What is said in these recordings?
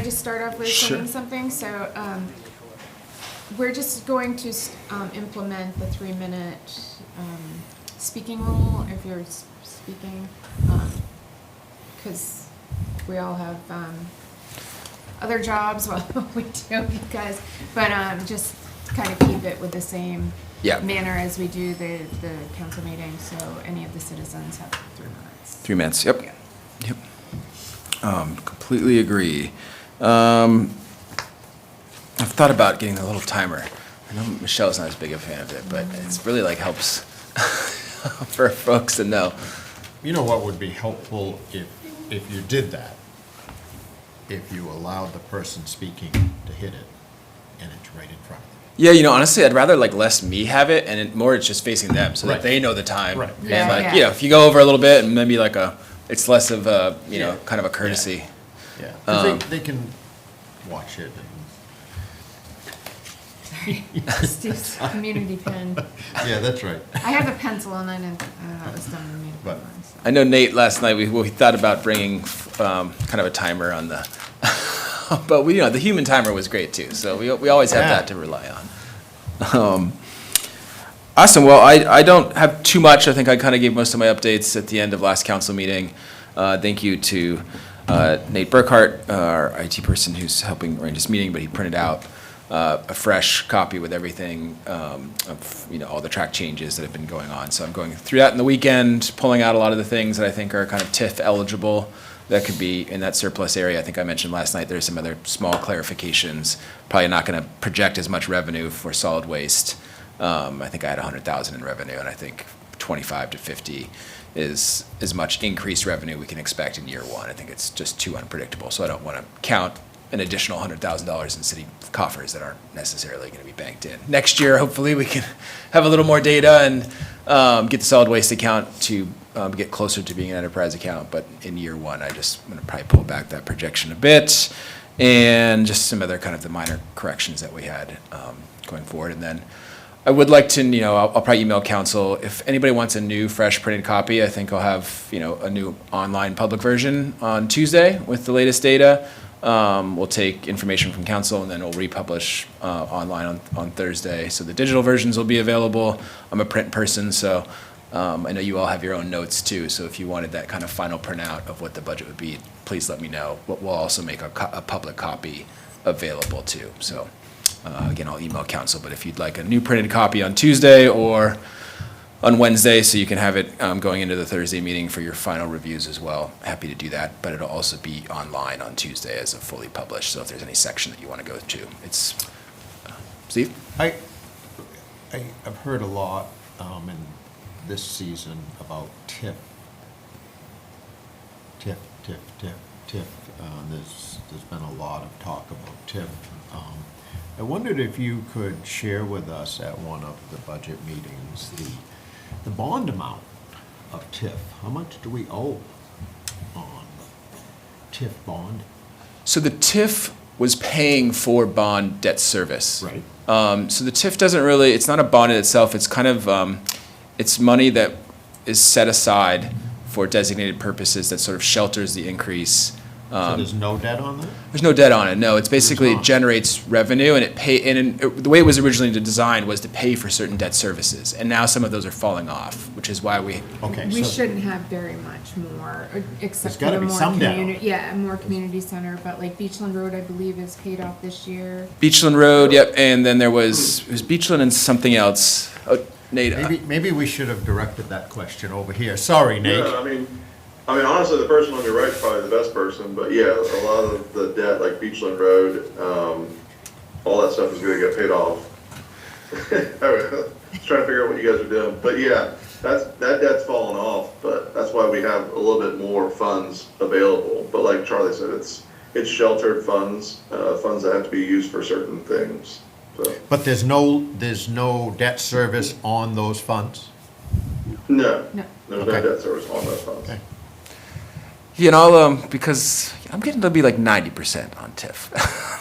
just start off with Sure. saying something? So, we're just going to implement the 3-minute speaking rule if you're speaking, because we all have other jobs while we do, you guys, but just kind of keep it with the same Yeah. manner as we do the council meeting, so any of the citizens have 3 minutes. 3 minutes, yep. Yeah. Yep. Completely agree. I've thought about getting a little timer. I know Michelle's not as big a fan of it, but it's really like helps for folks to know. You know what would be helpful if you did that? If you allowed the person speaking to hit it, and it's right in front of them. Yeah, honestly, I'd rather like less me have it and it's just facing them so that Right. they know the time. Right. And Yeah, like, yeah. if you go over a little bit and maybe like it's less of a, Yeah. kind of a courtesy. Yeah, 'cause they can watch it and, Steve's community pen. yeah, that's right. I have a pencil and I didn't, that was done to me. But- I know Nate last night, we thought about bringing kind of a timer on the, but the human timer was great too, so we always have Yeah. that to rely on. Awesome, well, I don't have too much, I think I kind of gave most of my updates at the end of last council meeting. Thank you to Nate Burkhart, our IT person who's helping arrange this meeting, but he printed out a fresh copy with everything of all the track changes that have been going on. So I'm going through that in the weekend, pulling out a lot of the things that I think are kind of TIF eligible that could be in that surplus area. I think I mentioned last night there's some other small clarifications. Probably not going to project as much revenue for solid waste. I think I had 100,000 in revenue, and I think 25 to 50 is as much increased revenue we can expect in year one. I think it's just too unpredictable, so I don't want to count an additional $100,000 in city coffers that aren't necessarily going to be banked in. Next year, hopefully, we can have a little more data and get the solid waste account to get closer to being an enterprise account. But in year one, I'm going to probably pull back that projection a bit, and just some other kind of the minor corrections that we had going forward. And then I would like to, I'll probably email council. If anybody wants a new, fresh printed copy, I think I'll have, a new online public version on Tuesday with the latest data. We'll take information from council and then we'll republish online on Thursday. So the digital versions will be available. I'm a print person, so I know you all have your own notes too. So if you wanted that kind of final printout of what the budget would be, please let me know. We'll also make a public copy available too. So again, I'll email council, but if you'd like a new printed copy on Tuesday or on Wednesday, so you can have it going into the Thursday meeting for your final reviews as well. Happy to do that, but it'll also be online on Tuesday as a fully published, so if there's any section that you want to go to, it's, Steve? I've heard a lot in this season about TIF. TIF. There's been a lot of talk about TIF. I wondered if you could share with us at one of the budget meetings the bond amount of TIF. How much do we owe on TIF bond? So the TIF was paying for bond debt service. Right. So the TIF doesn't really, it's not a bond in itself, it's kind of, it's money that is set aside for designated purposes that sort of shelters the increase. So there's no debt on that? There's no debt on it, no. It's basically, it not? generates revenue and the way it was originally designed was to pay for certain debt services. And now some of those are falling off, which is why we, Okay, We so shouldn't have very much more, except There's for gotta the be more some debt on community, yeah, more community center, but like Beachland Road, I believe, is paid off this year. Beachland Road, yep, and then it was Beachland and something else. Oh, Nate, maybe we should have directed that question over here. Sorry, Nate. Yeah, I mean, honestly, the person on your right is probably the best person, but yeah, a lot of the debt, like Beachland Road, all that stuff is gonna get paid off. I was trying to figure out what you guys are doing, but yeah, that debt's falling off, but that's why we have a little bit more funds available. But like Charlie said, it's sheltered funds, funds that have to be used for certain things, so. But there's no debt service on those funds? No, No. there's no Okay. debt service on those funds. Okay. because I'm getting to be like 90% on TIF.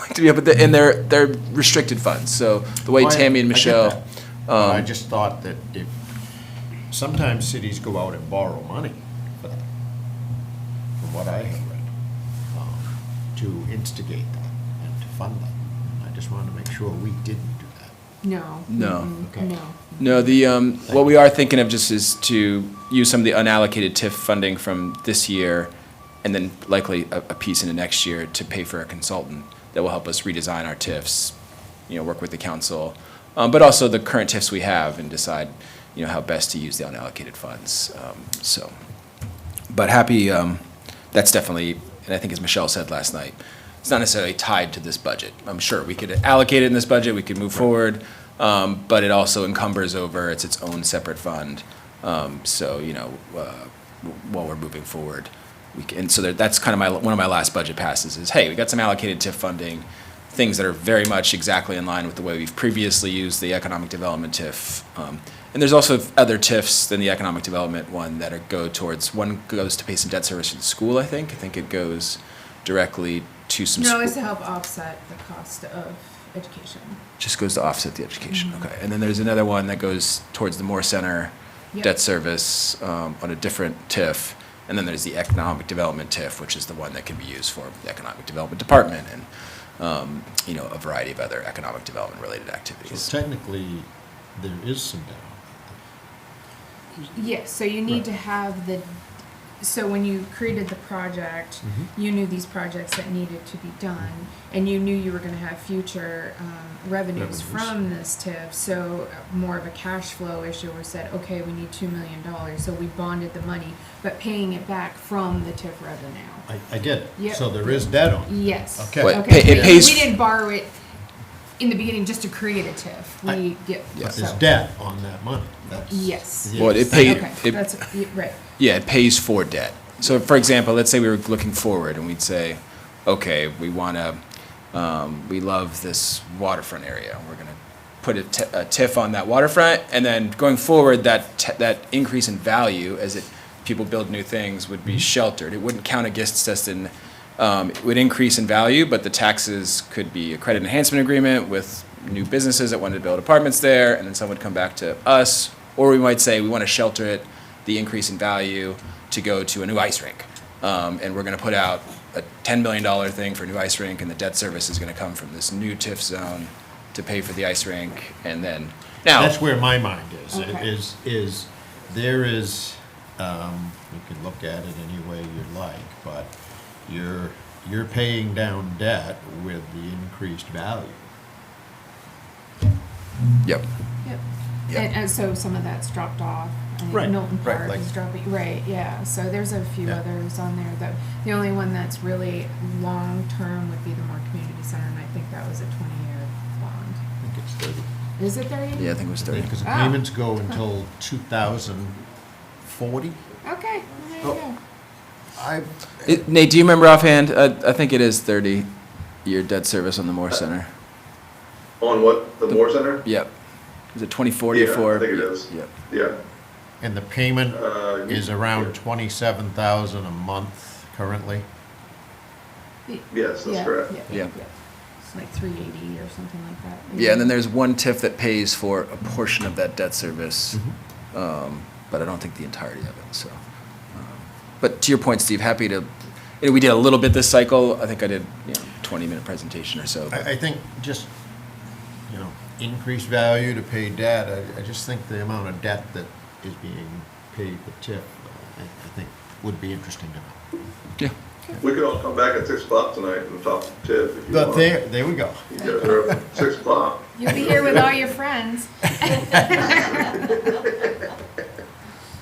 Like to be able to, and they're restricted funds, so the way Well, Tammy and I get Michelle. that. But I just thought that if, sometimes cities go out and borrow money for that, from what I have read. to instigate that and to fund that. And I just wanted to make sure we didn't do that. No. No. Mm-mm, Okay. No. No, the, what we are thinking of just is to use some of the unallocated TIF funding from this year and then likely a piece into next year to pay for a consultant that will help us redesign our TIFs, work with the council, but also the current TIFs we have and decide, how best to use the unallocated funds. But happy, that's definitely, and I think as Michelle said last night, it's not necessarily tied to this budget. I'm sure we could allocate it in this budget, we could move forward, but it also encumbers over, it's its own separate fund. While we're moving forward, and so that's kind of one of my last budget passes is, hey, we got some allocated TIF funding, things that are very much exactly in line with the way we've previously used the economic development TIF. And there's also other TIFs than the economic development one that go towards, one goes to pay some debt service to the school, I think. I think it goes directly to some. No, it's to help offset the cost of education. Just goes to offset the education, okay. And then there's another one that goes towards the Moore Center Yep. debt service on a different TIF. And then there's the economic development TIF, which is the one that can be used for the economic development department and, a variety of other economic development related activities. So technically, there is some debt on Yes, so you need Right. to have so when you created the project, you knew these projects that needed to be done, and you knew you were gonna have future revenues Revenues. from this TIF, so more of a cash flow issue, we said, okay, we need $2 million, so we bonded the money, but paying it back from the TIF revenue. that. I get it. Yep. So there is debt on it. Yes. Okay. But Okay, it but pays- we didn't borrow it in the beginning just to create a TIF, we get, Yeah. But there's so. debt on that money. That's- Yes. Well, it Yes. pay- Okay, it- that's, right. Yeah, it pays for debt. So for example, let's say we were looking forward and we'd say, okay, we want to, we love this waterfront area. We're going to put a TIF on that waterfront, and then going forward, that increase in value as people build new things would be sheltered. It wouldn't count against us in, it would increase in value, but the taxes could be a credit enhancement agreement with new businesses that wanted to build apartments there, and then someone would come back to us, or we might say we want to shelter it, the increase in value, to go to a new ice rink. And we're going to put out a $10 million thing for a new ice rink, and the debt service is going to come from this new TIF zone to pay for the ice rink, and then, now. That's where my mind is. Okay. Is there is, you can look at it any way you like, but you're paying down debt with the increased value. Yep. Yep. Yep. And so some of that's dropped off. I think Right, Milton right, Park like- is dropping, right, yeah. So there's a few Yeah. others on there that, the only one that's really long-term would be the Moore Community Center, and I think that was a 20-year bond. I think it's 30. Is it 30? Yeah, I think it was 30. Because the Ah. payments go until 2040. Okay, well, there you Oh. go. Nate, do you remember offhand? I think it is 30-year debt service on the Moore Center. On what, the Moore Center? Yep. Is it 2040 Yeah, for? I think it is. Yep. Yeah. And the payment is yeah. around 27,000 a month currently. Yes, that's correct. Yeah. It's like 380 or something like that. Yeah, and then there's one TIF that pays for a portion of that debt service, but I don't think the entirety of it, so. But to your point, Steve, happy to, we did a little bit this cycle. I think I did, 20-minute presentation or so. but- I think just, increased value to pay debt, I just think the amount of debt that is being paid with TIF, I think would be interesting to know. Yeah. We could all come back at 6 o'clock tonight and talk to Tiff if you But want. there we go. You guys are up at 6 o'clock. You'll be here with all your friends.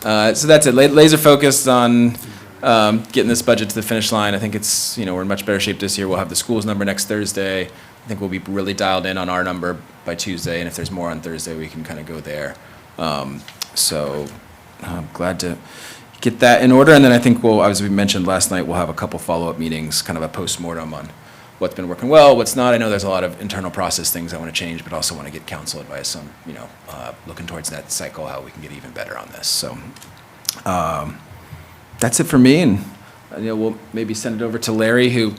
So that's it. Laser focused on getting this budget to the finish line. I think it's, we're in much better shape this year. We'll have the school's number next Thursday. I think we'll be really dialed in on our number by Tuesday, and if there's more on Thursday, we can kind of go there. So I'm glad to get that in order, and then I think we'll, as we mentioned last night, we'll have a couple follow-up meetings, kind of a post-mortem on what's been working well, what's not. I know there's a lot of internal process things I want to change, but also want to get council advice on, looking towards that cycle, how we can get even better on this. So that's it for me, and we'll maybe send it over to Larry, who,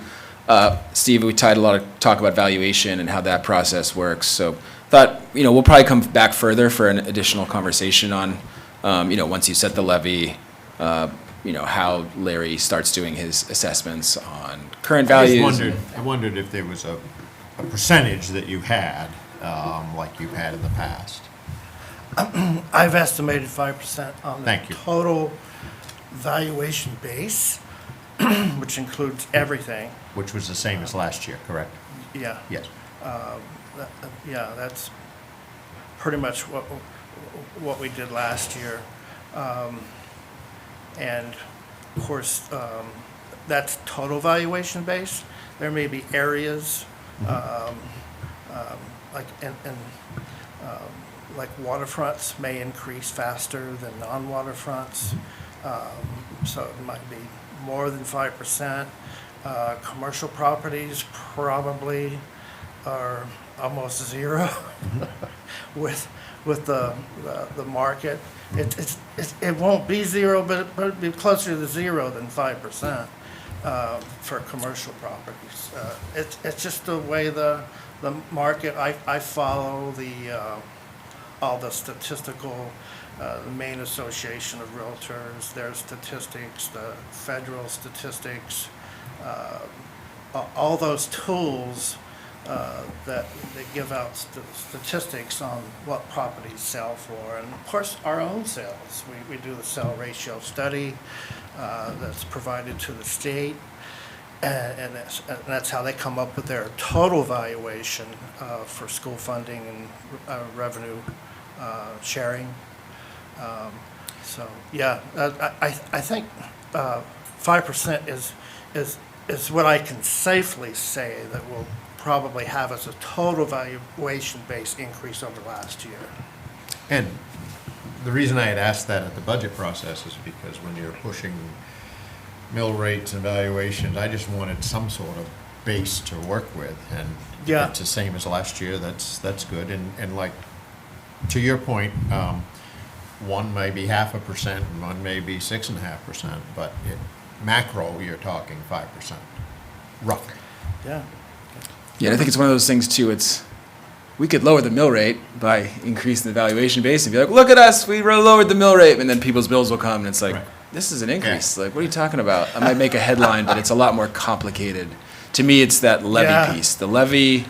Steve, we tied a lot of talk about valuation and how that process works. So thought, we'll probably come back further for an additional conversation on, once you set the levy, how Larry starts doing his assessments on current I just values. wondered if there was a percentage that you had, like you've had in the past. I've estimated 5% on the Thank you. total valuation base, which includes everything. Which was the same as last year, correct? Yeah. Yes. Yeah, that's pretty much what we did last year. And of course, that's total valuation base. There may be areas, like like waterfronts may increase faster than non-waterfronts. So it might be more than 5%. Commercial properties probably are almost zero with the market. It won't be zero, but it'll be closer to zero than 5% for commercial properties. It's just the way the market. I follow all the statistical, the Maine Association of Realtors, their statistics, the federal statistics, all those tools that they give out statistics on what properties sell for, and of course our own sales. We do the sell ratio study that's provided to the state, and that's how they come up with their total valuation for school funding and revenue sharing. So yeah, I think 5% is what I can safely say that will probably have as a total valuation base increase over last year. And the reason I had asked that at the budget process is because when you're pushing mill rates and valuations, I just wanted some sort of base to work with. And if Yeah. it's the same as last year, that's good. And like, to your point, one may be 0.5% and one may be 6.5%, but macro, you're talking 5%, roughly. Yeah. Yeah, I think it's one of those things too. We could lower the mill rate by increasing the valuation base and be like, look at us, we lowered the mill rate, and then people's bills will come and it's like, Right. this is an increase. Like, what are you talking about? I might make a headline, but it's a lot more complicated. To me, it's that levy Yeah. piece. The levy,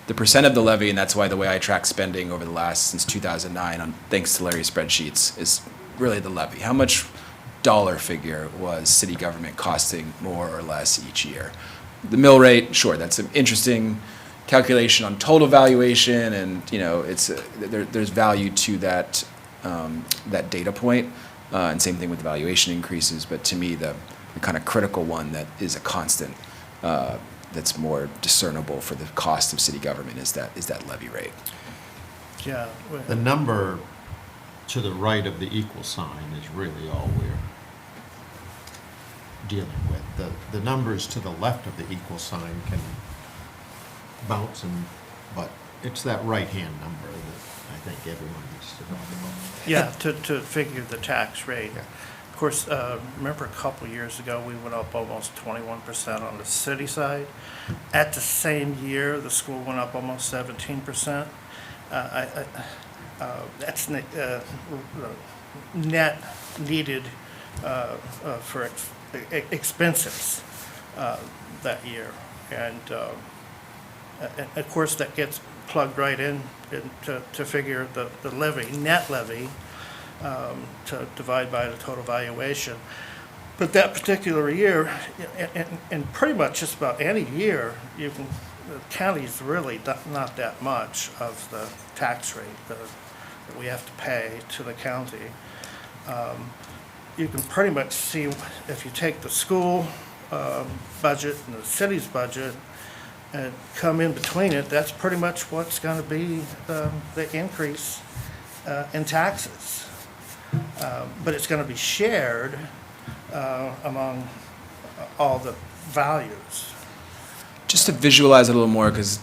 the percent of the levy, and that's why the way I track spending over the last, since 2009, thanks to Larry's spreadsheets, is really the levy. How much dollar figure was city government costing more or less each year? The mill rate, sure, that's an interesting calculation on total valuation, and there's value to that that data point, and same thing with the valuation increases. But to me, the kind of critical one that is a constant, that's more discernible for the cost of city government is that levy rate. Yeah. The number to the right of the equal sign is really all we're dealing with. The numbers to the left of the equal sign can bounce, but it's that right-hand number that I think everyone needs to talk about. Yeah, to figure the tax rate. Yeah. Of course, remember a couple years ago, we went up almost 21% on the city side. At the same year, the school went up almost 17%. That's net needed for expenses that year. And of course, that gets plugged right in to figure the levy, net levy, to divide by the total valuation. But that particular year, and pretty much just about any year, the county's really not that much of the tax rate that we have to pay to the county. You can pretty much see, if you take the school budget and the city's budget and come in between it, that's pretty much what's going to be the increase in taxes. But it's going to be shared among all the values. Just to visualize it a little more, because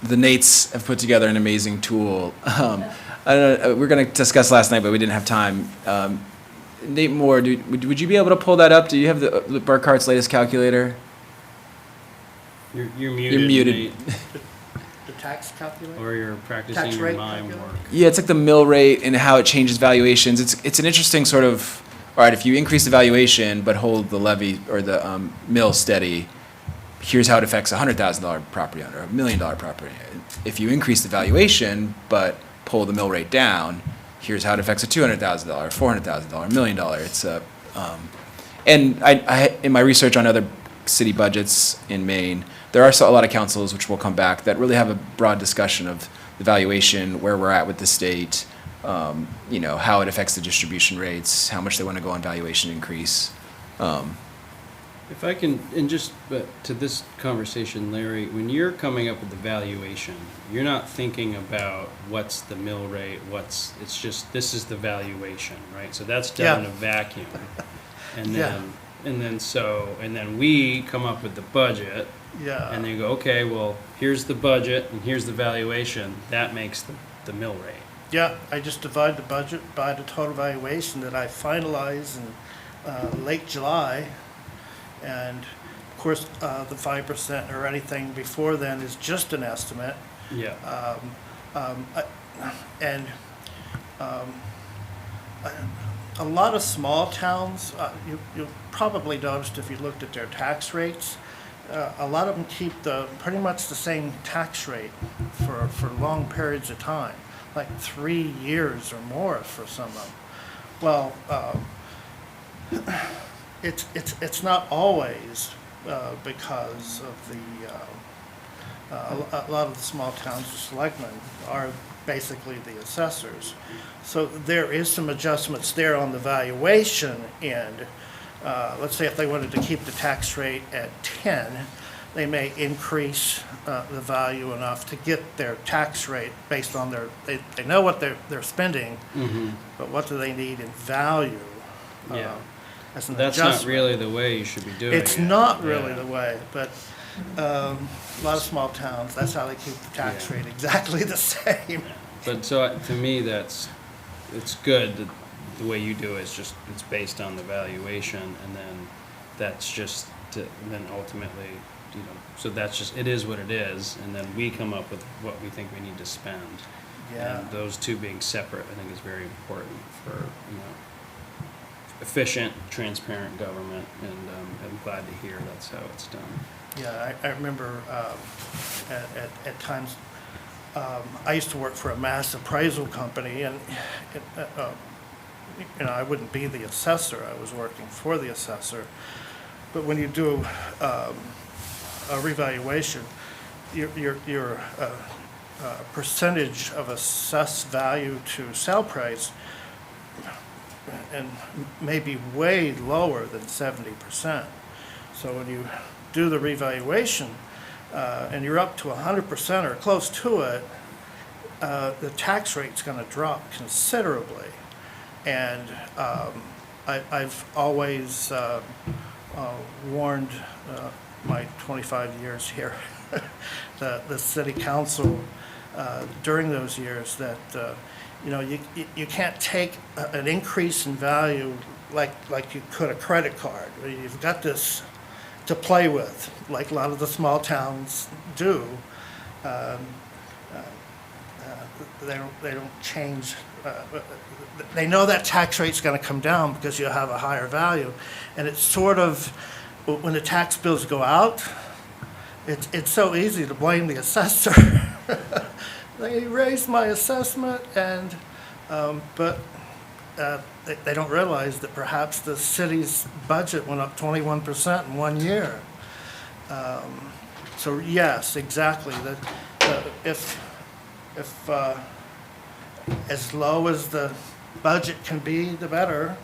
the Nates have put together an amazing tool. I don't know, we were going to discuss last night, but we didn't have time. Nate Moore, would you be able to pull that up? Do you have the Burkhart's latest calculator? You're muted. You're muted. Nate, The tax calculator? or you're Tax practicing your rate mime calculator? work. Yeah, it's like the mill rate and how it changes valuations. It's an interesting sort of, all right, if you increase the valuation but hold the levy or the mill steady, here's how it affects a $100,000 property owner, a $1 million property. If you increase the valuation but pull the mill rate down, here's how it affects a $200,000, $400,000, $1 million. It's a, and I, in my research on other city budgets in Maine, there are a lot of councils, which will come back, that really have a broad discussion of the valuation, where we're at with the state, you know, how it affects the distribution rates, how much they want to go on valuation increase. If I can, and just to this conversation, Larry, when you're coming up with the valuation, you're not thinking about what's the mill rate, it's just, this is the valuation, right? So that's done in Yeah. a vacuum. And Yeah. then we come up with the budget, Yeah. and they go, okay, well, here's the budget and here's the valuation, that makes the mill rate. Yeah, I just divide the budget by the total valuation that I finalize in late July. And of course, the 5% or anything before then is just an estimate. Yeah. And a lot of small towns, you'll probably noticed if you looked at their tax rates, a lot of them keep pretty much the same tax rate for long periods of time, like 3 years or more for some of them. Well, it's not always because of a lot of the small towns, the selectmen are basically the assessors. So there is some adjustments there on the valuation end. Let's say if they wanted to keep the tax rate at 10, they may increase the value enough to get their tax rate based on they know what they're spending, but what do they need in value? Yeah. As an That's adjustment. not really the way you should be doing it. It's not really Yeah. the way, but a lot of small towns, that's how they keep the tax Yeah. rate exactly the same. But so to me, it's good that the way you do it is just, it's based on the valuation, and then that's just, then ultimately, you know, so that's just, it is what it is, and then we come up with what we think we need to spend. Yeah. And those two being separate, I think is very important for, you know, efficient, transparent government, and I'm glad to hear that's how it's done. Yeah, I remember at times, I used to work for a mass appraisal company, and, you know, I wouldn't be the assessor, I was working for the assessor. But when you do a revaluation, your percentage of assessed value to sale price and maybe way lower than 70%. So when you do the revaluation, and you're up to 100% or close to it, the tax rate's gonna drop considerably. And I've always warned my 25 years here, the city council during those years that you know, you can't take an increase in value like you could a credit card. You've got this to play with, like a lot of the small towns do. They don't change. They know that tax rate's going to come down because you'll have a higher value, and it's sort of when the tax bills go out, it's so easy to blame the assessor. They raised my assessment, and but they don't realize that perhaps the city's budget went up 21% in 1 year. So yes, exactly. If as low as the budget can be, the better.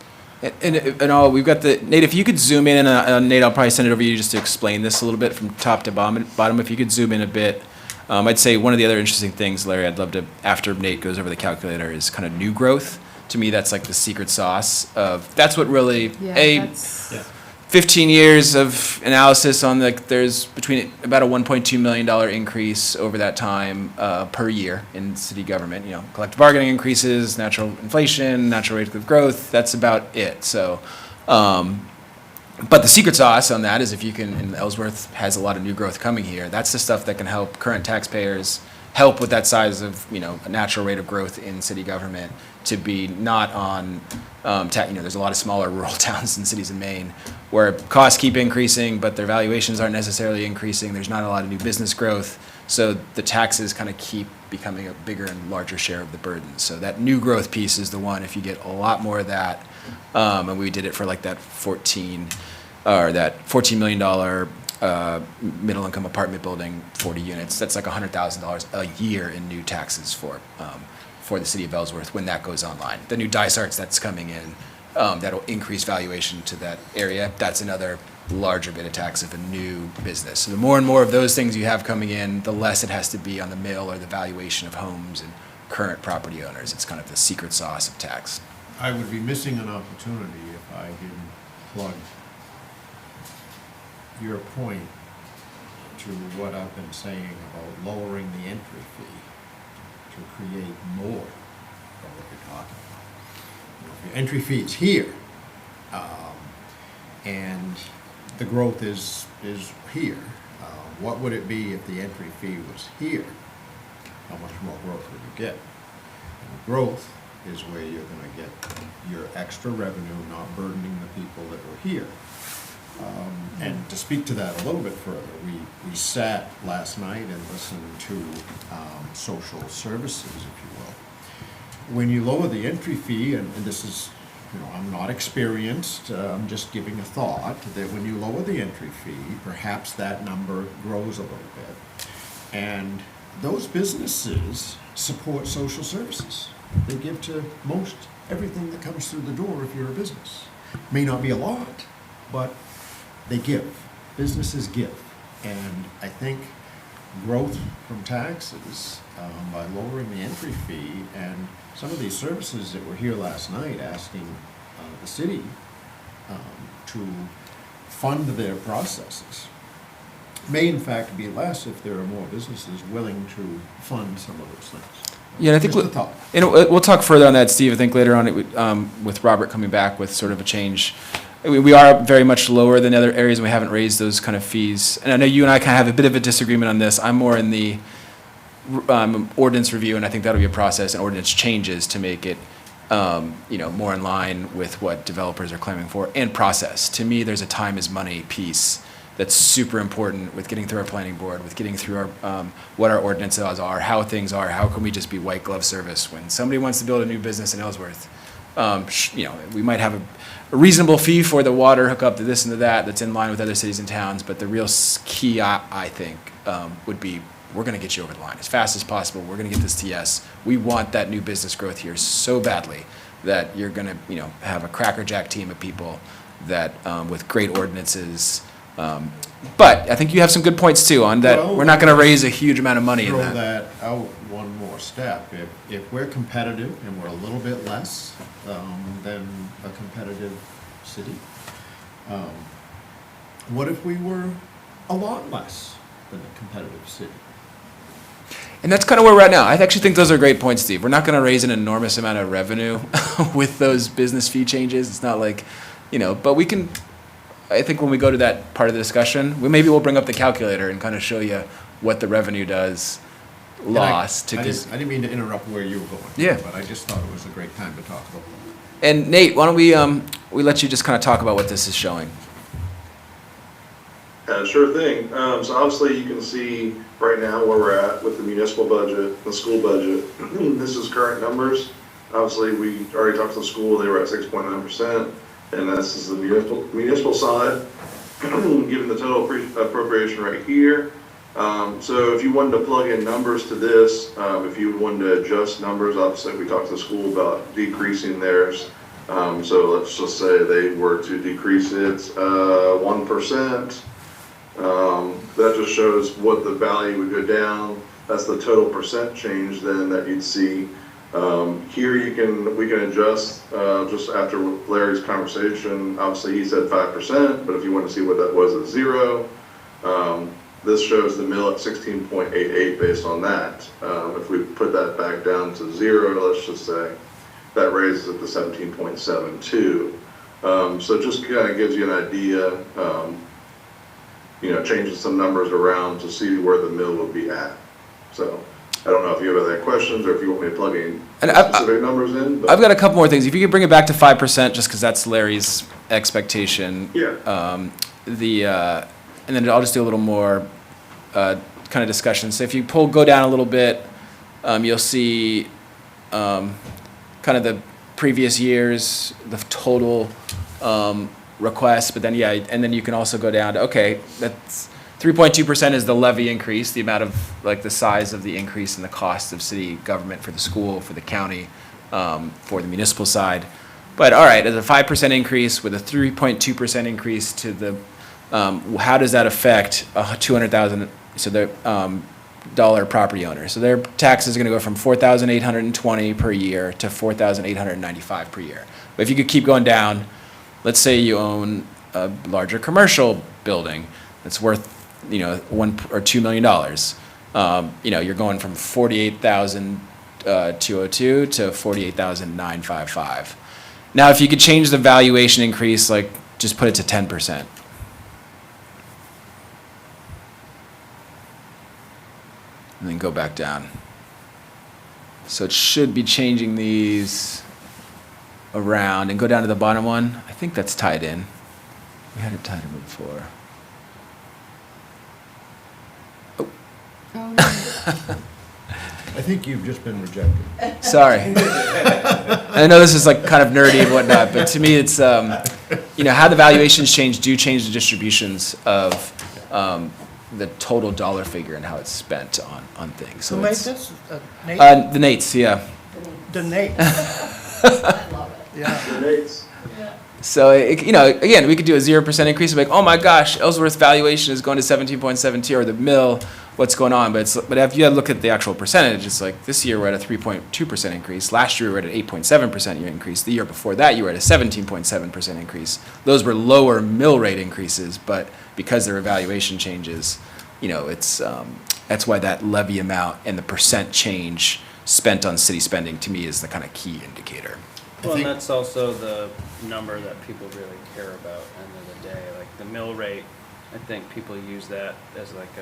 And all, we've got Nate, if you could zoom in, and Nate, I'll probably send it over to you just to explain this a little bit from top to bottom. If you could zoom in a bit. I'd say one of the other interesting things, Larry, I'd love to, after Nate goes over the calculator, is kind of new growth. To me, that's like the secret sauce of, that's what really, That's, 15 years of analysis on there's between about a $1.2 million increase over that time per year in city government. You know, collective bargaining increases, natural inflation, natural rate of growth. That's about it. So, but the secret sauce on that is if you can, and Ellsworth has a lot of new growth coming here. That's the stuff that can help current taxpayers help with that size of, a natural rate of growth in city government to be not on, there's a lot of smaller rural towns and cities in Maine where costs keep increasing, but their valuations aren't necessarily increasing. There's not a lot of new business growth. So the taxes kind of keep becoming a bigger and larger share of the burden. So that new growth piece is the one, if you get a lot more of that, and we did it for like that $14 million middle income apartment building, 40 units, that's like $100,000 a year in new taxes for the city of Ellsworth when that goes online. The new Dysarts that's coming in, that'll increase valuation to that area. That's another larger bit of tax of a new business. So the more and more of those things you have coming in, the less it has to be on the mill or the valuation of homes and current property owners. It's kind of the secret sauce of tax. I would be missing an opportunity if I didn't plug your point to what I've been saying about lowering the entry fee to create more of what you're talking about. If your entry fee is here, and the growth is here, what would it be if the entry fee was here? How much more growth would you get? And growth is where you're gonna get your extra revenue, not burdening the people that were here. And to speak to that a little bit further, we sat last night and listened to social services, if you will. When you lower the entry fee, and this is, I'm not experienced, I'm just giving a thought, that when you lower the entry fee, perhaps that number grows a little bit. And those businesses support social services. They give to most everything that comes through the door if you're a business. May not be a lot, but they give. Businesses give. And I think growth from taxes, by lowering the entry fee, and some of these services that were here last night asking the city to fund their processes, may in fact be less if there are more businesses willing to fund some of those things. Yeah, and I think Just a thought. we'll talk further on that, Steve. I think later on with Robert coming back with sort of a change. We are very much lower than other areas, and we haven't raised those kind of fees. And I know you and I kind of have a bit of a disagreement on this. I'm more in the ordinance review, and I think that'll be a process and ordinance changes to make it, more in line with what developers are claiming for and process. To me, there's a time is money piece that's super important with getting through our planning board, with getting through our what our ordinances are, how things are. How can we just be white glove service when somebody wants to build a new business in Ellsworth? We might have a reasonable fee for the water hookup to this and to that that's in line with other cities and towns, but the real key, I think, would be we're going to get you over the line as fast as possible. We're going to get this to yes. We want that new business growth here so badly that you're going to, have a crackerjack team of people that with great ordinances. But I think you have some good points too on that. Well, we're not going to raise a huge amount of money in Throw that. that out one more step. If we're competitive and we're a little bit less than a competitive city, what if we were a lot less than a competitive city? And that's kind of where we're at now. I actually think those are great points, Steve. We're not going to raise an enormous amount of revenue with those business fee changes. It's not like, but we can, I think when we go to that part of the discussion, we'll bring up the calculator and kind of show you what the revenue does lost. I didn't mean to interrupt where you were going. Yeah. But I just thought it was a great time to talk about that. And Nate, why don't we let you just kind of talk about what this is showing? Sure thing. So obviously you can see right now where we're at with the municipal budget, the school budget. This is current numbers. Obviously, we already talked to the school, they were at 6.9%, and this is the municipal side, given the total appropriation right here. So if you wanted to plug in numbers to this, if you wanted to adjust numbers, obviously we talked to the school about decreasing theirs. So let's just say they were to decrease it 1%. That just shows what the value would go down. That's the total percent change then that you'd see. Here we can adjust just after Larry's conversation. Obviously he said 5%, but if you want to see what that was at 0, this shows the mill at 16.88 based on that. If we put that back down to 0, let's just say, that raises it to 17.72. So it just kind of gives you an idea, changing some numbers around to see where the mill would be at. So I don't know if you have any questions or if you want me to plug any And specific numbers in, but. I've got a couple more things. If you could bring it back to 5%, just because that's Larry's expectation. Yeah. And then I'll just do a little more kind of discussion. So if you go down a little bit, you'll see kind of the previous years, the total requests, but then, yeah, and then you can also go down to, okay, that's 3.2% is the levy increase, the amount of, like, the size of the increase in the cost of city government for the school, for the county, for the municipal side. But, all right, as a 5% increase with a 3.2% increase to the, how does that affect 200,000, so the dollar property owner? So their taxes are gonna go from 4,820 per year to 4,895 per year. But if you could keep going down, let's say you own a larger commercial building that's worth, $1 or $2 million. You're going from 48,202 to 48,955. Now, if you could change the valuation increase, like, just put it to 10%. And then go back down. So it should be changing these around and go down to the bottom one. I think that's tied in. We had it tied in before. Oh, I think you've just been rejected. Sorry. I know this is like kind of nerdy and whatnot, but to me, it's, how the valuations do change the distributions of the total dollar figure and how it's spent on things. So Who made it's, this? Nate? the Nates, yeah. The Nate? Yeah. The Nates. So, again, we could do a 0% increase, like, oh my gosh, Ellsworth's valuation is going to 17.72, or the mill, what's going on? But if you look at the actual percentage, it's like this year we're at a 3.2% increase. Last year we were at an 8.7% increase. The year before that you were at a 17.7% increase. Those were lower mill rate increases, but because there were valuation changes, that's why that levy amount and the percent change spent on city spending, to me, is the kind of key indicator. Well, and that's also the number that people really care about at the end of the day. Like the mill rate, I think people use that as like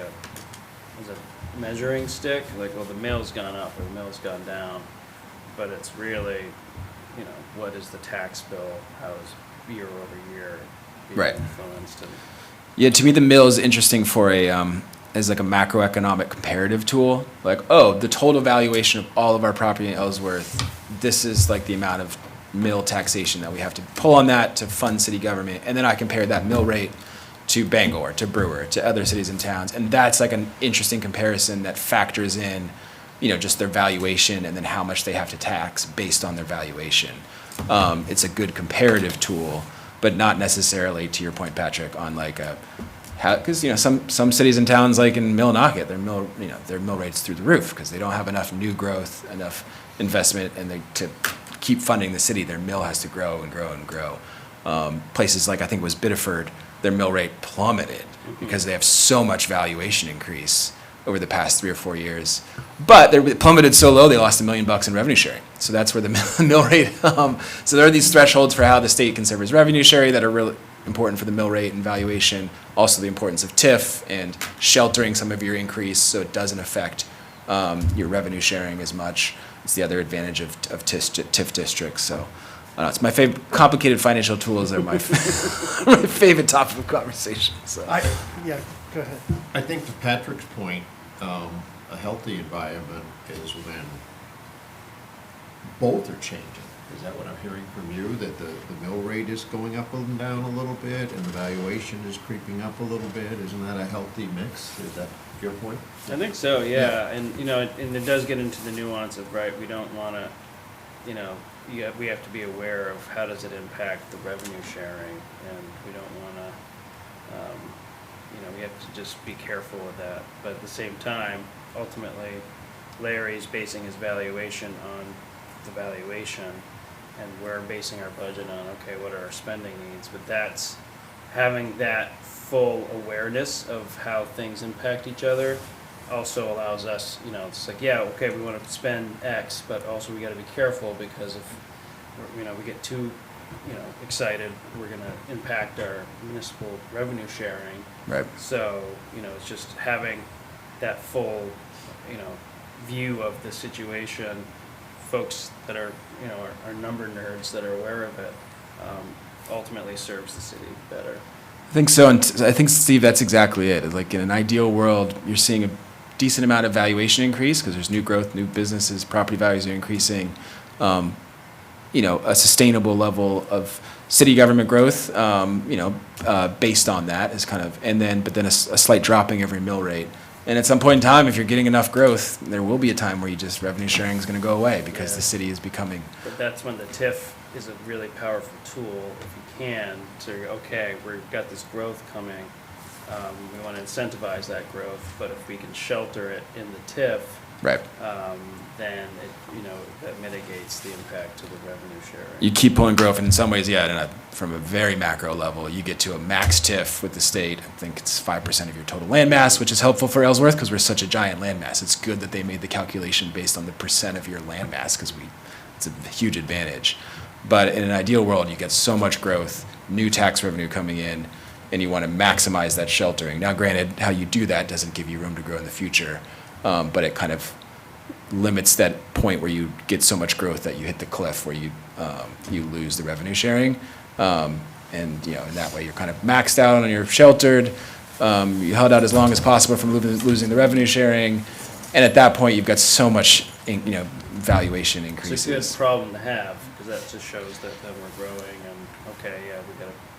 as a measuring stick. Like, well, the mill's gone up or the mill's gone down. But it's really, what is the tax bill? How is year over year being Right. influenced? And Yeah, to me, the mill is interesting for as like a macroeconomic comparative tool. Like, oh, the total valuation of all of our property in Ellsworth, this is like the amount of mill taxation that we have to pull on that to fund city government. And then I compare that mill rate to Bangor, to Brewer, to other cities and towns. And that's like an interesting comparison that factors in, just their valuation and then how much they have to tax based on their valuation. It's a good comparative tool, but not necessarily, to your point, Patrick, on like because some cities and towns, like in Millinocket, their mill rates through the roof because they don't have enough new growth, enough investment, and to keep funding the city, their mill has to grow and grow and grow. Places like, I think it was Biddeford, their mill rate plummeted because they have so much valuation increase over the past 3 or 4 years. But they plummeted so low, they lost $1 million in revenue sharing. So that's where the mill rate. So there are these thresholds for how the state considers revenue sharing that are really important for the mill rate and valuation. Also, the importance of TIF and sheltering some of your increase so it doesn't affect your revenue sharing as much. It's the other advantage of TIF districts. So I don't know, it's my favorite. Complicated financial tools are my my favorite topic of conversation. So. Yeah, go ahead. I think to Patrick's point, a healthy environment is when both are changing. Is that what I'm hearing from you? That the mill rate is going up and down a little bit and the valuation is creeping up a little bit? Isn't that a healthy mix? Is that your point? I think so, yeah. And, and it does get into the nuance of, right, we don't want to, we have to be aware of how does it impact the revenue sharing, and we don't want to, we have to just be careful with that. But at the same time, ultimately, Larry's basing his valuation on the valuation, and we're basing our budget on, okay, what are our spending needs? But that's having that full awareness of how things impact each other also allows us, it's like, yeah, okay, we want to spend X, but also we got to be careful because if, we get too, excited, we're going to impact our municipal revenue sharing. Right. So, it's just having that full, view of the situation, folks that are, you know, are number nerds that are aware of it, ultimately serves the city better. I think so, and I think, Steve, that's exactly it. Like, in an ideal world, you're seeing a decent amount of valuation increase because there's new growth, new businesses, property values are increasing. You know, a sustainable level of city government growth, based on that is kind of, but then a slight dropping every mill rate. And at some point in time, if you're getting enough growth, there will be a time where revenue sharing is going to go away because Yeah. the city is becoming. But that's when the TIF is a really powerful tool, if you can, to, okay, we've got this growth coming, we want to incentivize that growth, but if we can shelter it in the TIF, Right. then it, you know, that mitigates the impact to the revenue sharing. You keep pulling growth, and in some ways, from a very macro level, you get to a max TIF with the state. I think it's 5% of your total land mass, which is helpful for Ellsworth because we're such a giant land mass. It's good that they made the calculation based on the percent of your land mass because it's a huge advantage. But in an ideal world, you get so much growth, new tax revenue coming in, and you want to maximize that sheltering. Now, granted, how you do that doesn't give you room to grow in the future, but it kind of limits that point where you get so much growth that you hit the cliff where you lose the revenue sharing. And, you know, in that way, you're kind of maxed out and you're sheltered. You held out as long as possible from losing the revenue sharing. And at that point, you've got so much, valuation increases. It's a good problem to have, because that just shows that we're growing, and, okay, yeah,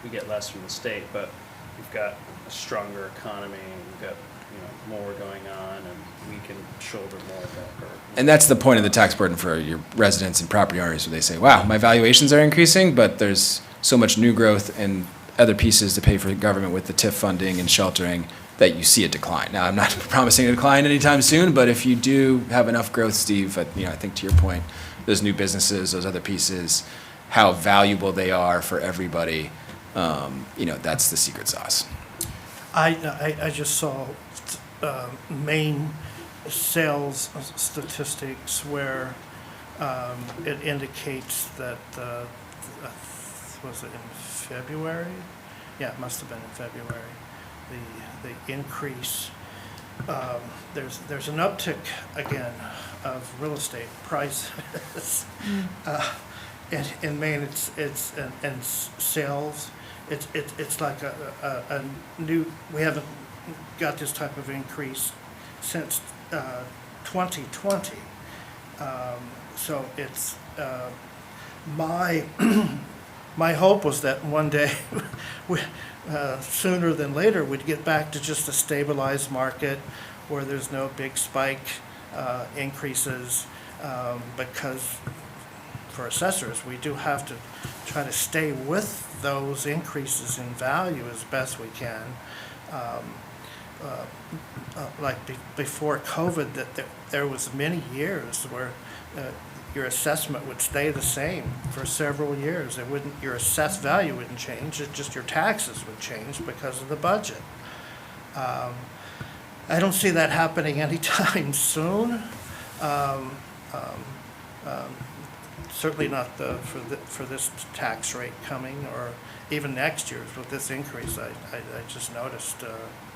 we get less from the state, but we've got a stronger economy, and we've got, you know, more going on, and we can shoulder more of that burden. And that's the point of the tax burden for your residents and property owners, where they say, wow, my valuations are increasing, but there's so much new growth and other pieces to pay for the government with the TIF funding and sheltering that you see a decline. Now, I'm not promising a decline anytime soon, but if you do have enough growth, Steve, I think to your point, those new businesses, those other pieces, how valuable they are for everybody, that's the secret sauce. I just saw Maine sales statistics where it indicates that, was it in February? Yeah, it must have been in February. The increase, there's an uptick again of real estate prices. In Maine, it's and sales. It's like a new. We haven't got this type of increase since 2020. So it's my hope was that one day, sooner than later, we'd get back to just a stabilized market where there's no big spike increases, because for assessors, we do have to try to stay with those increases in value as best we can. Before COVID, that there was many years where your assessment would stay the same for several years. Your assessed value wouldn't change, it's just your taxes would change because of the budget. I don't see that happening anytime soon. Certainly not for this tax rate coming, or even next year's with this increase. I just noticed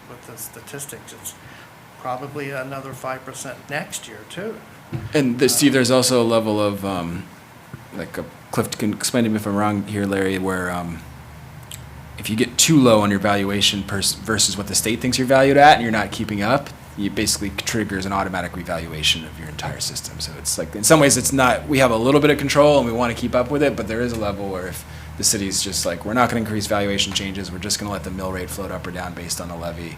with the statistics, it's probably another 5% next year too. And Steve, there's also a level of, Cliff can explain to me if I'm wrong here, Larry, where if you get too low on your valuation versus what the state thinks you're valued at, and you're not keeping up, it basically triggers an automatic revaluation of your entire system. So it's like, in some ways, it's not, we have a little bit of control and we want to keep up with it, but there is a level where if the city's just like, we're not going to increase valuation changes, we're just going to let the mill rate float up or down based on the levy,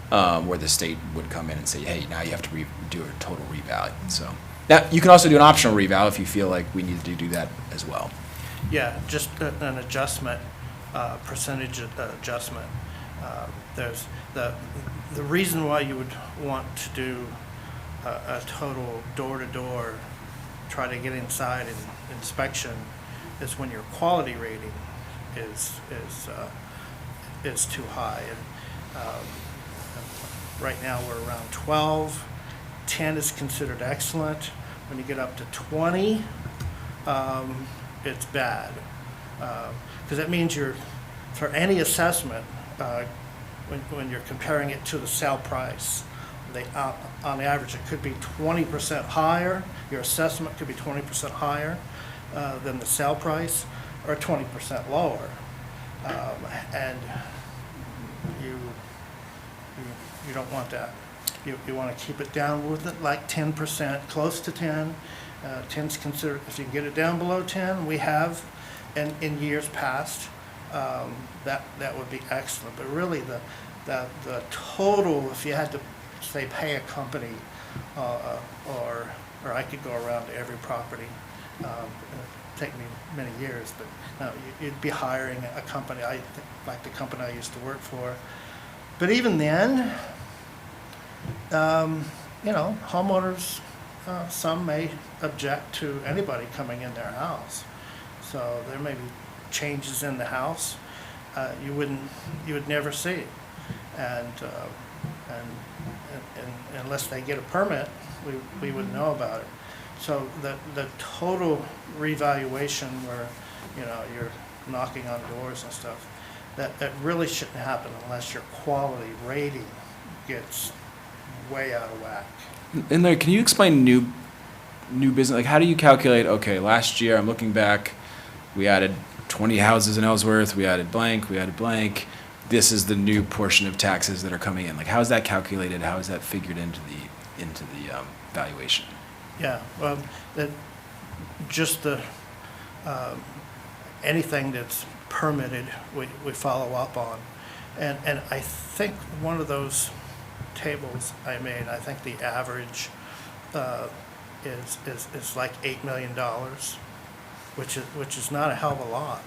where the state would come in and say, hey, now you have to do a total reval. So now you can also do an optional reval if you feel like we need to do that as well. Yeah, just an adjustment, percentage adjustment. There's the reason why you would want to do a total door-to-door, try to get inside and inspection, is when your quality rating is too high. And right now we're around 12. 10 is considered excellent. When you get up to 20, it's bad, because that means for any assessment, when you're comparing it to the sale price, on average, it could be 20% higher, your assessment could be 20% higher than the sale price, or 20% lower. And you don't want that. You want to keep it down with it like 10%, close to 10. 10's considered, if you can get it down below 10, we have, in years past, that would be excellent. But really, the total, if you had to, say, pay a company, or I could go around to every property, it'd take me many years, but no, you'd be hiring a company, like the company I used to work for. But even then, homeowners, some may object to anybody coming in their house. So there may be changes in the house you would never see, and unless they get a permit, we wouldn't know about it. So the total revaluation, where you're knocking on doors and stuff, that really shouldn't happen unless your quality rating gets way out of whack. And Larry, can you explain new business? Like, how do you calculate, okay, last year, I'm looking back, we added 20 houses in Ellsworth, we added blank, this is the new portion of taxes that are coming in. Like, how is that calculated? How is that figured into the valuation? Yeah, well, anything that's permitted, we follow up on. And I think one of those tables I made, I think the average is like $8 million, which is not a hell of a lot.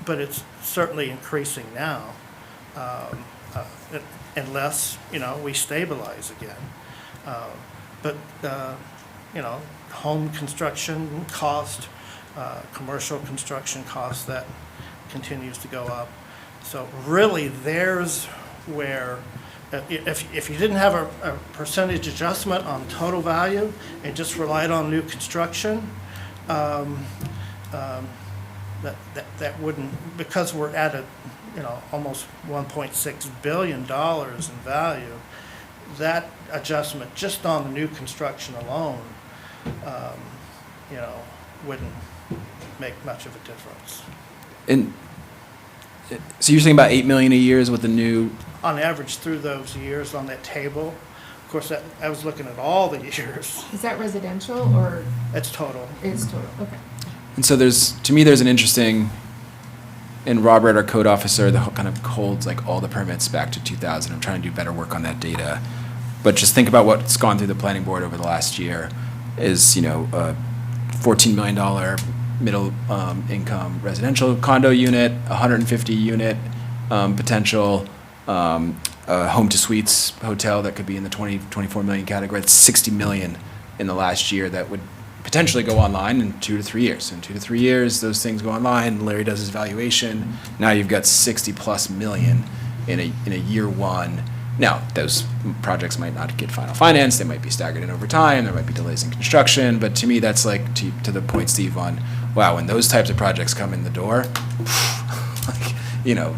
But it's certainly increasing now, unless we stabilize again. But home construction cost, commercial construction cost, that continues to go up. So really, there's where, if you didn't have a percentage adjustment on total value and just relied on new construction, that wouldn't, because we're at almost $1.6 billion in value, that adjustment just on the new construction alone, wouldn't make much of a difference. And so you're saying about $8 million a year is what the new? On average, through those years on that table, of course, I was looking at all the years. Is that residential or It's total. it's total? Okay. And so to me, there's an interesting, and Robert, our code officer, that kind of holds like all the permits back to 2000. I'm trying to do better work on that data. But just think about what's gone through the planning board over the last year is, a $14 million middle income residential condo unit, 150 unit potential home to suites hotel that could be in the 24 million category. That's 60 million in the last year that would potentially go online in 2 to 3 years. In 2 to 3 years, those things go online. Larry does his valuation. Now you've got 60+ million in a year one. Now, those projects might not get final finance. They might be staggered in over time. There might be delays in construction. But to me, that's like, to the point, Steve, on, wow, when those types of projects come in the door,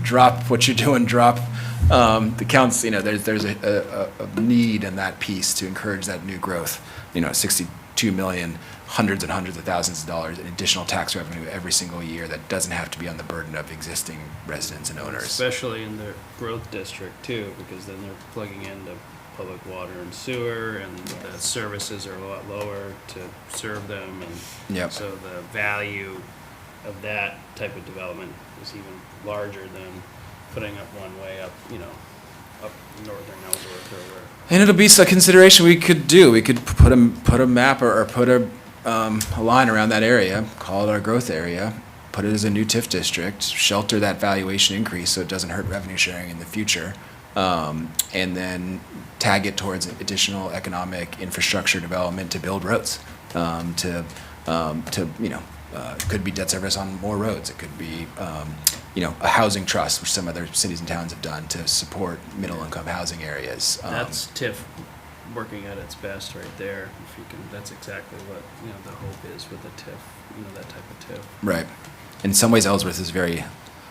drop what you're doing, drop the counts. There's a need in that piece to encourage that new growth. 62 million, hundreds and hundreds of thousands of dollars in additional tax revenue every single year that doesn't have to be on the burden of existing residents and owners. Especially in their growth district too, because then they're plugging into public water and sewer, and the services are a lot lower to serve them, and Yep. so the value of that type of development is even larger than putting up one way up, up northern Ellsworth or where. And it'll be a consideration we could do. We could put a map or put a line around that area, call it our growth area, put it as a new TIF district, shelter that valuation increase so it doesn't hurt revenue sharing in the future, and then tag it towards additional economic infrastructure development to build roads, it could be debt service on more roads. It could be, a housing trust, which some other cities and towns have done to support middle-income housing areas. That's TIF working at its best right there. If you can, that's exactly what the hope is with the TIF. That type of TIF. Right. In some ways, Ellsworth is very,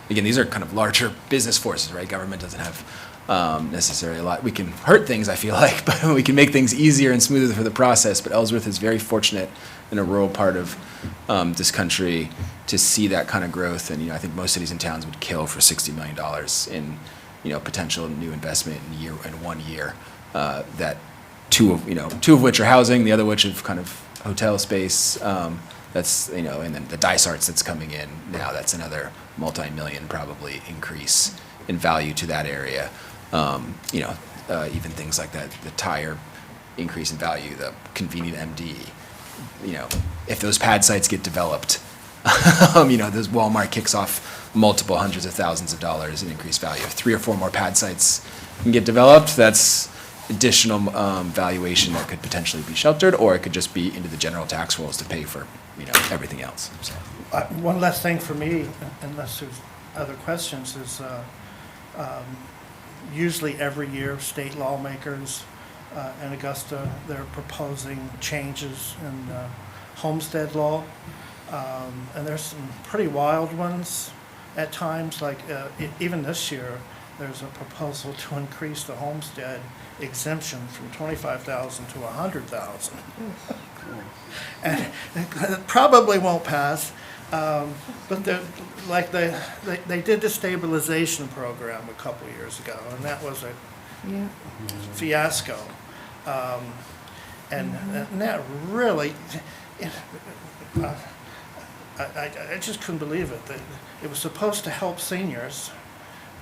again, these are kind of larger business forces, right? Government doesn't have necessarily a lot. We can hurt things, I feel like, but we can make things easier and smoother for the process. But Ellsworth is very fortunate in a rural part of this country to see that kind of growth. And, I think most cities and towns would kill for $60 million in, potential new investment in 1 year. That two of which are housing, the other which of kind of hotel space. That's, and then the Dysarts that's coming in now, that's another multi-million probably increase in value to that area. Even things like that, the tire increase in value, the convenient MD, if those pad sites get developed, those Walmart kicks off multiple hundreds of thousands of dollars in increased value. If 3 or 4 more pad sites can get developed, that's additional valuation that could potentially be sheltered, or it could just be into the general tax rolls to pay for, everything else. So. One last thing for me, unless there's other questions, is usually every year, state lawmakers in Augusta, they're proposing changes in homestead law. And there's some pretty wild ones at times, like even this year, there's a proposal to increase the homestead exemption from $25,000 to $100,000. And it probably won't pass, but they did the stabilization program a couple years ago, and that was a Yeah. fiasco. And that really, I just couldn't believe it. That it was supposed to help seniors.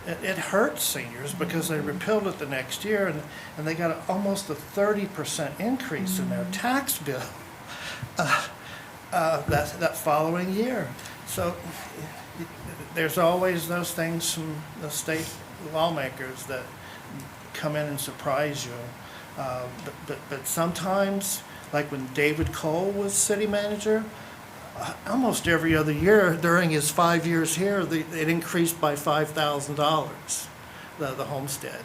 It hurt seniors because they repealed it the next year, and they got almost a 30% increase in their tax bill that following year. So there's always those things from the state lawmakers that come in and surprise you. But sometimes, like when David Cole was city manager, almost every other year during his 5 years here, it increased by $5,000, the homestead,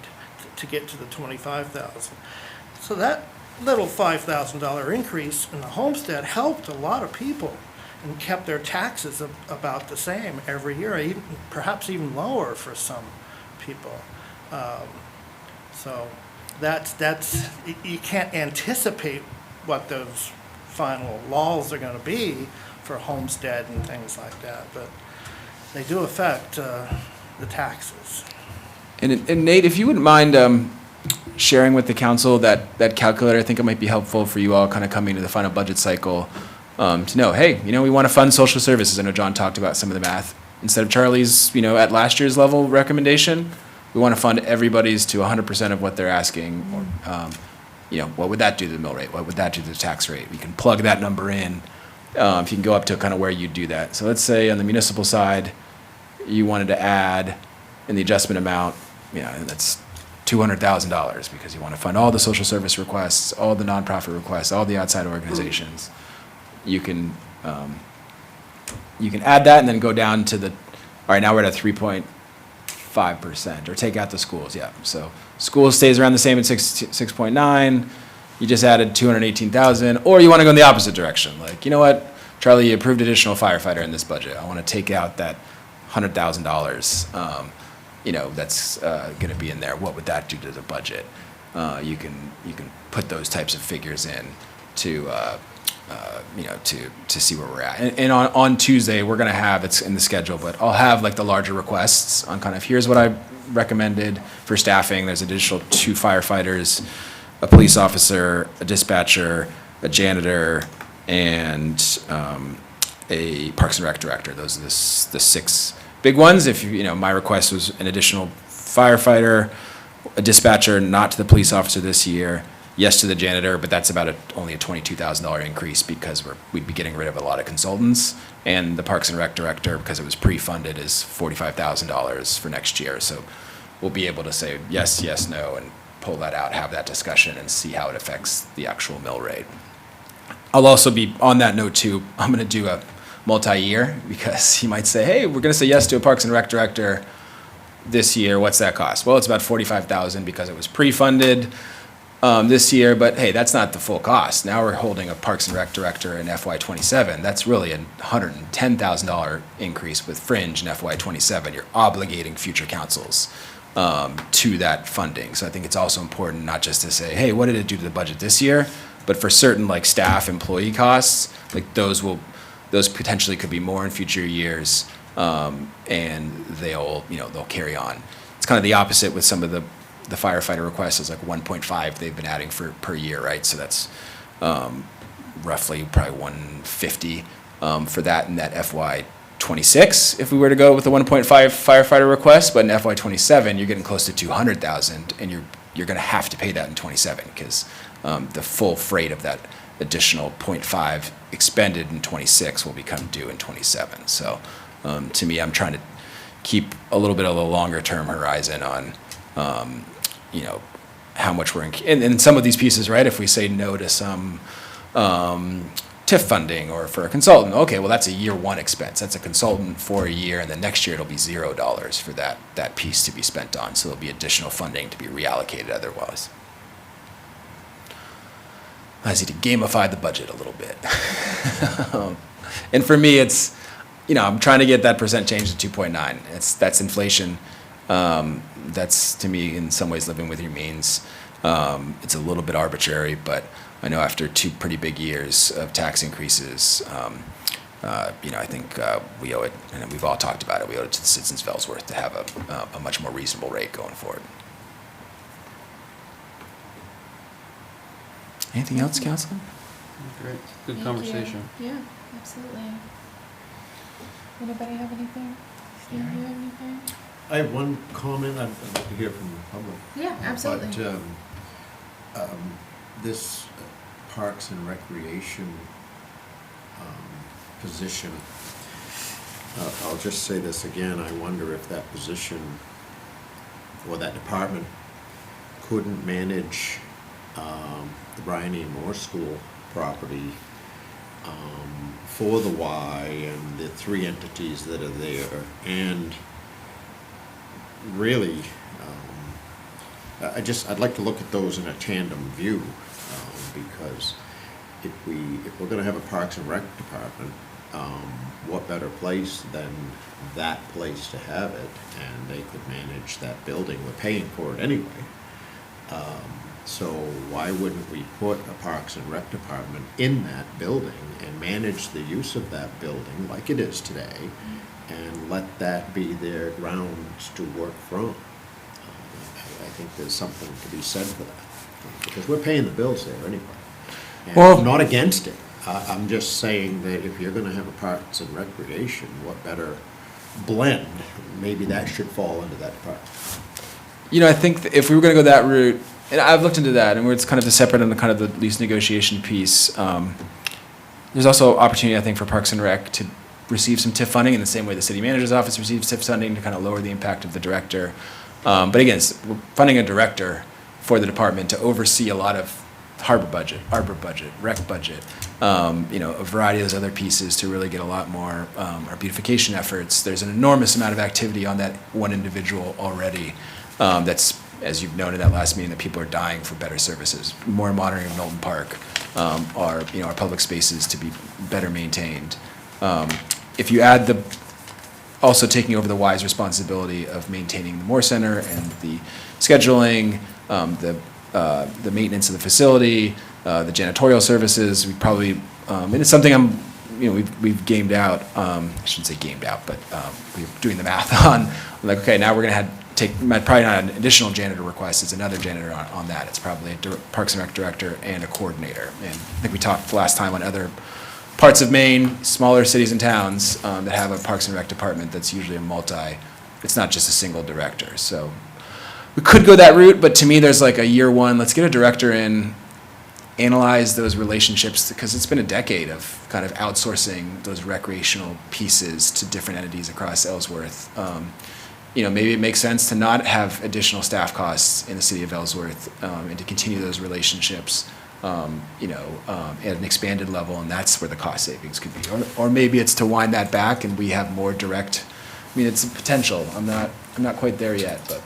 to get to the $25,000. So that little $5,000 increase in the homestead helped a lot of people and kept their taxes about the same every year, perhaps even lower for some people. So that's you can't anticipate what those final laws are going to be for homestead and things like that, but they do affect the taxes. And Nate, if you wouldn't mind sharing with the council that calculator, I think it might be helpful for you all kind of coming to the final budget cycle to know, hey, we want to fund social services. I know John talked about some of the math. Instead of Charlie's, at last year's level recommendation, we want to fund everybody's to 100% of what they're asking. What would that do to the mill rate? What would that do to the tax rate? We can plug that number in. If you can go up to kind of where you do that. So let's say on the municipal side, you wanted to add in the adjustment amount, that's $200,000 because you want to fund all the social service requests, all the nonprofit requests, all the outside organizations. You can add that and then go down to all right, now we're at a 3.5%, or take out the schools, yeah. So schools stays around the same at 6.9. You just added 218,000, or you want to go in the opposite direction. Like, you know what, Charlie, you approved additional firefighter in this budget. I want to take out that $100,000. That's going to be in there. What would that do to the budget? You can put those types of figures in to see where we're at. And on Tuesday, we're going to have, it's in the schedule, but I'll have like the larger requests on kind of here's what I recommended for staffing. There's additional 2 firefighters, a police officer, a dispatcher, a janitor, and a Parks and Rec director. Those are the 6 big ones. If my request was an additional firefighter, a dispatcher, not to the police officer this year, yes to the janitor, but that's about only a $22,000 increase because we'd be getting rid of a lot of consultants. And the Parks and Rec director, because it was pre-funded, is $45,000 for next year. So we'll be able to say yes, yes, no, and pull that out, have that discussion, and see how it affects the actual mill rate. I'll also be, on that note too, I'm going to do a multi-year, because you might say, hey, we're going to say yes to a Parks and Rec director this year. What's that cost? Well, it's about $45,000 because it was pre-funded this year, but hey, that's not the full cost. Now we're holding a Parks and Rec director in FY27. That's really a $110,000 increase with fringe in FY27. You're obligating future councils to that funding. So I think it's also important not just to say, hey, what did it do to the budget this year? But for certain like staff, employee costs, like those potentially could be more in future years, and they'll carry on. It's kind of the opposite with some of the firefighter requests is like 1.5 they've been adding per year, right? So that's roughly probably 150 for that in that FY '26 if we were to go with the 1.5 firefighter request, but in FY '27 you're getting close to 200,000, and you're going to have to pay that in '27 because the full freight of that additional 0.5 expended in '26 will become due in '27. So to me, I'm trying to keep a little bit of a longer term horizon on how much we're in some of these pieces, right? If we say no to some TIF funding or for a consultant, okay, well, that's a year one expense. That's a consultant for a year, and then next year it'll be $0 for that piece to be spent on. So there'll be additional funding to be reallocated otherwise. I need to gamify the budget a little bit. And for me, it's, I'm trying to get that percent change to 2.9. That's inflation. That's, to me, in some ways, living with your means. It's a little bit arbitrary, but I know after 2 pretty big years of tax increases, I think we owe it, and we've all talked about it, we owe it to the citizens of Ellsworth to have a much more reasonable rate going forward. Anything else, Councilman? Great, good Thank conversation. you. Yeah, absolutely. Anybody have anything? Steve, you have anything? I have one comment I'd like to hear from the public. Yeah, absolutely. But this Parks and Recreation position, I'll just say this again, I wonder if that position or that department couldn't manage the Brian E. Moore School property for the Y and the 3 entities that are there, and really, I'd like to look at those in a tandem view, because if we're going to have a Parks and Rec department, what better place than that place to have it, and they could manage that building. We're paying for it anyway. So why wouldn't we put a Parks and Rec department in that building and manage the use of that building like it is today, and let that be their grounds to work from? I think there's something to be said for that, because we're paying the bills there anyway. And Well- I'm not against it. I'm just saying that if you're gonna have a Parks and Recreation, what better blend? Maybe that should fall into that department. I think if we were going to go that route, and I've looked into that, and where it's kind of the separate and the kind of the lease negotiation piece, there's also opportunity, I think, for Parks and Rec to receive some TIF funding in the same way the city manager's office receives TIF funding to kind of lower the impact of the director. But again, we're funding a director for the department to oversee a lot of harbor budget, rec budget, a variety of those other pieces to really get a lot more, our beautification efforts. There's an enormous amount of activity on that one individual already. That's, as you've noted in that last meeting, that people are dying for better services, more monitoring of Knowlton Park, our public spaces to be better maintained. If you add also taking over the WISE responsibility of maintaining the Moore Center and the scheduling, the maintenance of the facility, the janitorial services, we probably, and it's something we've gamed out, I shouldn't say gamed out, but we're doing the math on, like, okay, now we're gonna probably not an additional janitor request, it's another janitor on that. It's probably a Parks and Rec director and a coordinator. And I think we talked last time on other parts of Maine, smaller cities and towns that have a Parks and Rec department that's usually it's not just a single director. So we could go that route, but to me, there's like a year one, let's get a director in, analyze those relationships, because it's been a decade of kind of outsourcing those recreational pieces to different entities across Ellsworth. Maybe it makes sense to not have additional staff costs in the city of Ellsworth, and to continue those relationships, at an expanded level, and that's where the cost savings could be. Or maybe it's to wind that back and we have more direct, it's a potential. I'm not quite there yet, but.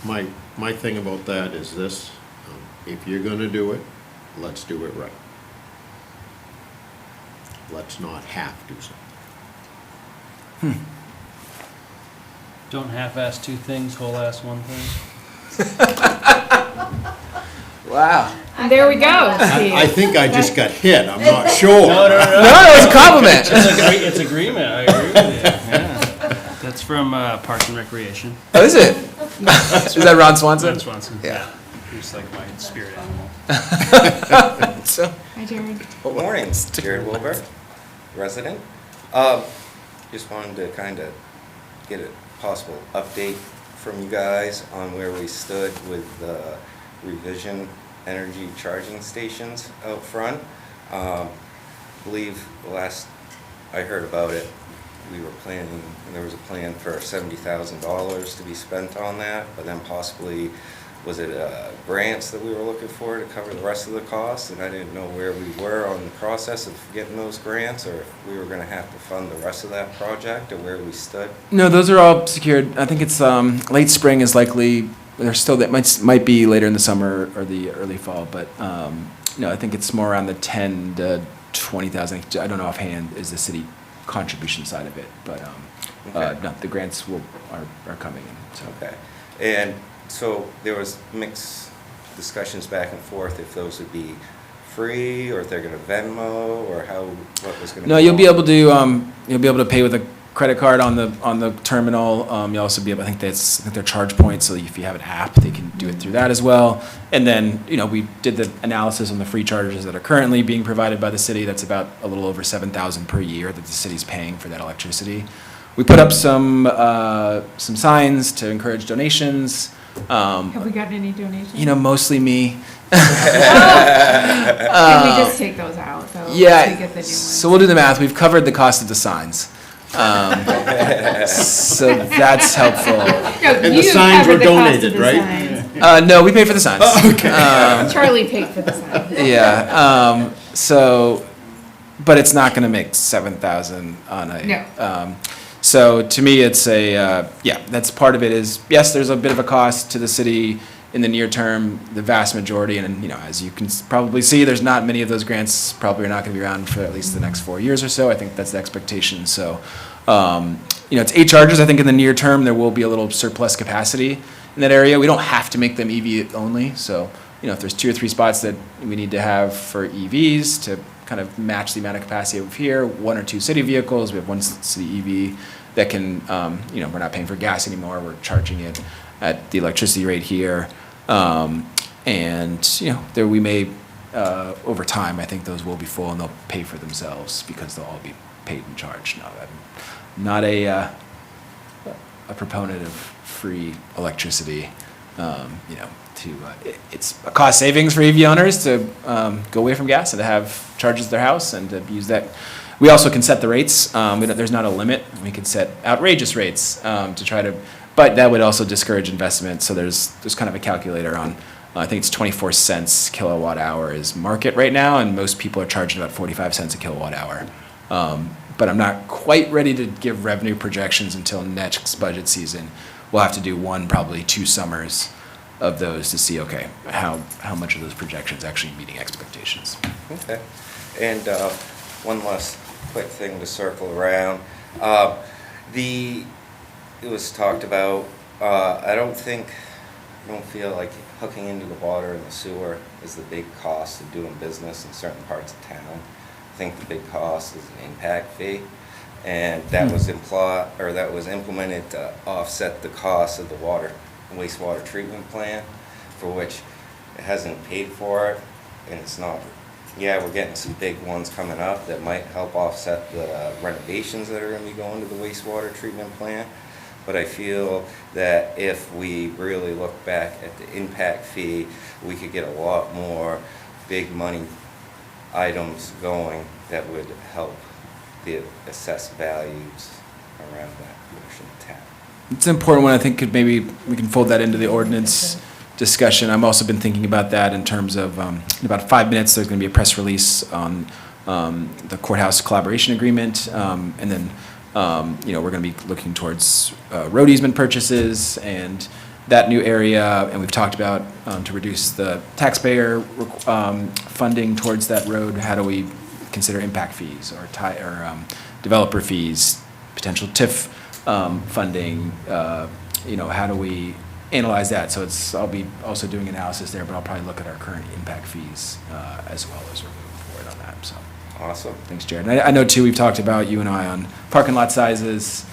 My thing about that is this, if you're gonna do it, let's do it right. Let's not have to do something. Don't half-ass two things, whole-ass one thing. Wow. And there we go, Steve. I think I just got hit, I'm not sure. No, it's a compliment. It's agreement, I agree with you, yeah. That's from Parks and Recreation. Oh, is it? Is that Ron Swanson? Ron Swanson. Yeah. He's like my spirit animal. So, Hi, Jared. Good morning, Jared Wilbur, resident. Just wanted to kind of get a possible update from you guys on where we stood with the revision energy charging stations out front. Believe the last I heard about it, we were planning, there was a plan for $70,000 to be spent on that, but then possibly, was it grants that we were looking for to cover the rest of the costs? And I didn't know where we were on the process of getting those grants, or if we were gonna have to fund the rest of that project, or where we stood. no, those are all secured. I think it's late spring is likely. There's still that might be later in the summer or the early fall, but no, I think it's more around the 10 to 20,000. I don't know offhand is the city contribution side of it, but Okay. no, the grants are coming in. So. Okay, and so there was mixed discussions back and forth if those would be free, or if they're gonna Venmo, or what was gonna. No, you'll be able to pay with a credit card on the terminal. You'll also be able, I think they're charge points, so if you have an app, they can do it through that as well. And then, we did the analysis on the free charges that are currently being provided by the city. That's about a little over $7,000 per year that the city's paying for that electricity. We put up some signs to encourage donations. Have we gotten any donations? Mostly me. Can we just take those out, though? once we Yeah, get the new ones? so we'll do the math. We've covered the cost of the signs. So that's helpful. No, And the you signs covered were the cost donated, of the right? signs. No, we pay for the signs. Charlie paid for the signs. Yeah, but it's not gonna make 7,000 on a. No. So to me, it's that's part of it is, yes, there's a bit of a cost to the city in the near term, the vast majority, and as you can probably see, there's not many of those grants probably are not gonna be around for at least the next 4 years or so. I think that's the expectation, so, it's 8 chargers. I think in the near term, there will be a little surplus capacity in that area. We don't have to make them EV only, so, if there's 2 or 3 spots that we need to have for EVs to kind of match the amount of capacity over here, 1 or 2 city vehicles, we have 1 city EV that can, we're not paying for gas anymore, we're charging it at the electricity rate here. There we may, over time, I think those will be full and they'll pay for themselves because they'll all be paid and charged. No, I'm not a proponent of free electricity. It's a cost savings for EV owners to go away from gas and to have charges at their house and to use that. We also can set the rates. There's not a limit. We can set outrageous rates to try to, but that would also discourage investment. So there's kind of a calculator on, I think it's 24 cents kilowatt hour is market right now, and most people are charging about 45 cents a kilowatt hour. But I'm not quite ready to give revenue projections until next budget season. We'll have to do probably 2 summers of those to see, okay, how much of those projections actually meeting expectations. Okay, and one last quick thing to circle around. It was talked about, I don't feel like hooking into the water and the sewer is the big cost of doing business in certain parts of town. I think the big cost is an impact fee, and that was implemented to offset the cost of the wastewater treatment plant, for which it hasn't paid for it, and it's not. Yeah, we're getting some big ones coming up that might help offset the renovations that are going to be going to the wastewater treatment plant. But I feel that if we really look back at the impact fee, we could get a lot more big money items going that would help the assessed values around that portion of town. It's an important one. I think we can fold that into the ordinance discussion. I've also been thinking about that in terms of, in about 5 minutes, there's going to be a press release on the courthouse collaboration agreement. And then, we're going to be looking towards road easement purchases and that new area. And we've talked about to reduce the taxpayer funding towards that road. How do we consider impact fees or developer fees, potential TIF funding, how do we analyze that? So I'll be also doing analysis there, but I'll probably look at our current impact fees as well as we're moving forward on that, so. Awesome. Thanks, Jared. And I know too, we've talked about, you and I, on parking lot sizes.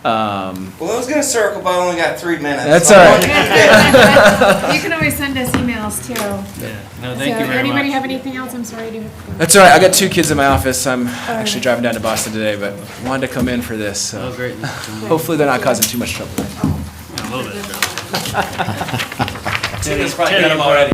Well, I was gonna circle, but I only got 3 minutes. That's so all I right. wanted to- You can always send us emails too. Yeah, no, thank you So, very anybody much. have anything else? I'm sorry to. That's all right. I got 2 kids in my office. I'm actually right. driving down to Boston today, but wanted to come in for this. So Oh, great. hopefully they're not causing too much trouble. A little bit. Tina's probably got them already.